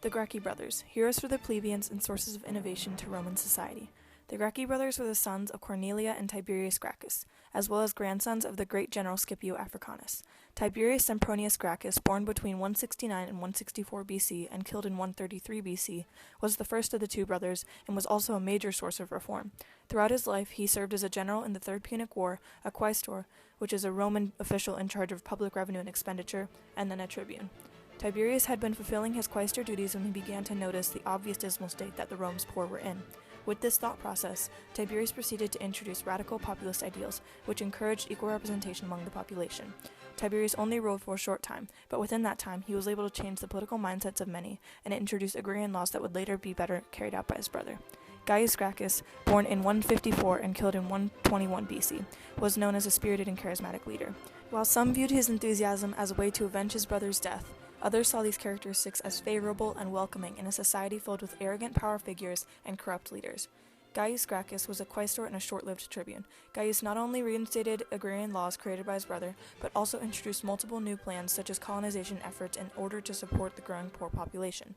The Gracchi Brothers, heroes for the plebeians and sources of innovation to Roman society. The Gracchi brothers were the sons of Cornelia and Tiberius Gracchus, as well as grandsons of the great general Scipio Africanus. Tiberius Sempronius Gracchus, born between 169 and 164 BC and killed in 133 BC, was the first of the two brothers and was also a major source of reform. Throughout his life, he served as a general in the Third Punic War, a quaestor, which is a Roman official in charge of public revenue and expenditure, and then a tribune. Tiberius had been fulfilling his quaestor duties when he began to notice the obvious dismal state that the Rome's poor were in. With this thought process, Tiberius proceeded to introduce radical populist ideals, which encouraged equal representation among the population. Tiberius only ruled for a short time, but within that time he was able to change the political mindsets of many and introduce agrarian laws that would later be better carried out by his brother. Gaius Gracchus, born in 154 and killed in 121 BC, was known as a spirited and charismatic leader. While some viewed his enthusiasm as a way to avenge his brother's death, others saw these characteristics as favorable and welcoming in a society filled with arrogant power figures and corrupt leaders. Gaius Gracchus was a quaestor and a short-lived tribune. Gaius not only reinstated agrarian laws created by his brother, but also introduced multiple new plans such as colonization efforts in order to support the growing poor population.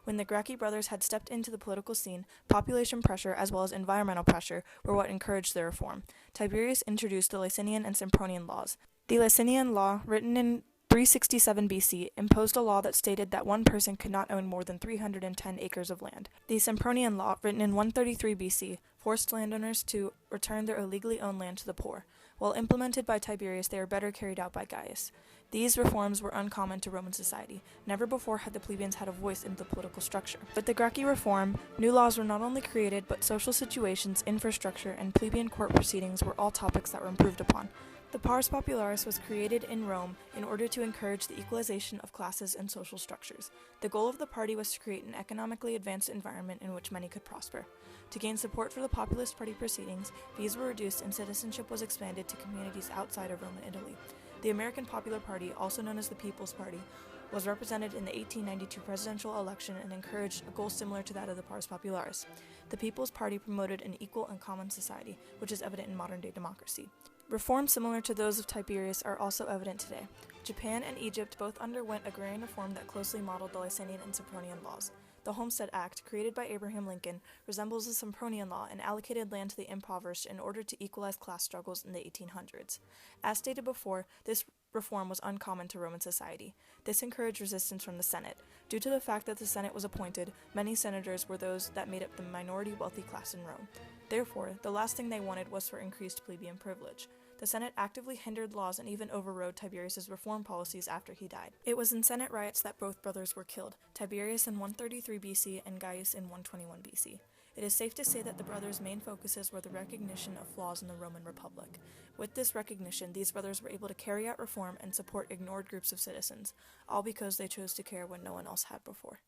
When the Gracchi brothers had stepped into the political scene, population pressure as well as environmental pressure were what encouraged their reform. Tiberius introduced the Licinian and Sempronian laws. The Licinian law, written in 367 BC, imposed a law that stated that one person could not own more than 310 acres of land. The Sempronian law, written in 133 BC, forced landowners to return their illegally owned land to the poor. While implemented by Tiberius, they were better carried out by Gaius. These reforms were uncommon to Roman society. Never before had the plebeians had a voice in the political structure. With the Gracchi reform, new laws were not only created, but social situations, infrastructure, and plebeian court proceedings were all topics that were improved upon. The pars popularis was created in Rome in order to encourage the equalization of classes and social structures. The goal of the party was to create an economically advanced environment in which many could prosper. To gain support for the populist party proceedings, fees were reduced and citizenship was expanded to communities outside of Rome and Italy. The American Popular Party, also known as the People's Party, was represented in the 1892 presidential election and encouraged a goal similar to that of the pars popularis. The People's Party promoted an equal and common society, which is evident in modern-day democracy. Reforms similar to those of Tiberius are also evident today. Japan and Egypt both underwent agrarian reform that closely modeled the Licinian and Sempronian laws. The Homestead Act, created by Abraham Lincoln, resembles the Sempronian law and allocated land to the impoverished in order to equalize class struggles in the 1800s. As stated before, this reform was uncommon to Roman society. This encouraged resistance from the Senate. Due to the fact that the Senate was appointed, many senators were those that made up the minority wealthy class in Rome. Therefore, the last thing they wanted was for increased plebeian privilege. The Senate actively hindered laws and even overrode Tiberius's reform policies after he died. It was in Senate riots that both brothers were killed, Tiberius in 133 BC and Gaius in 121 BC. It is safe to say that the brothers' main focuses were the recognition of flaws in the Roman Republic. With this recognition, these brothers were able to carry out reform and support ignored groups of citizens, all because they chose to care when no one else had before.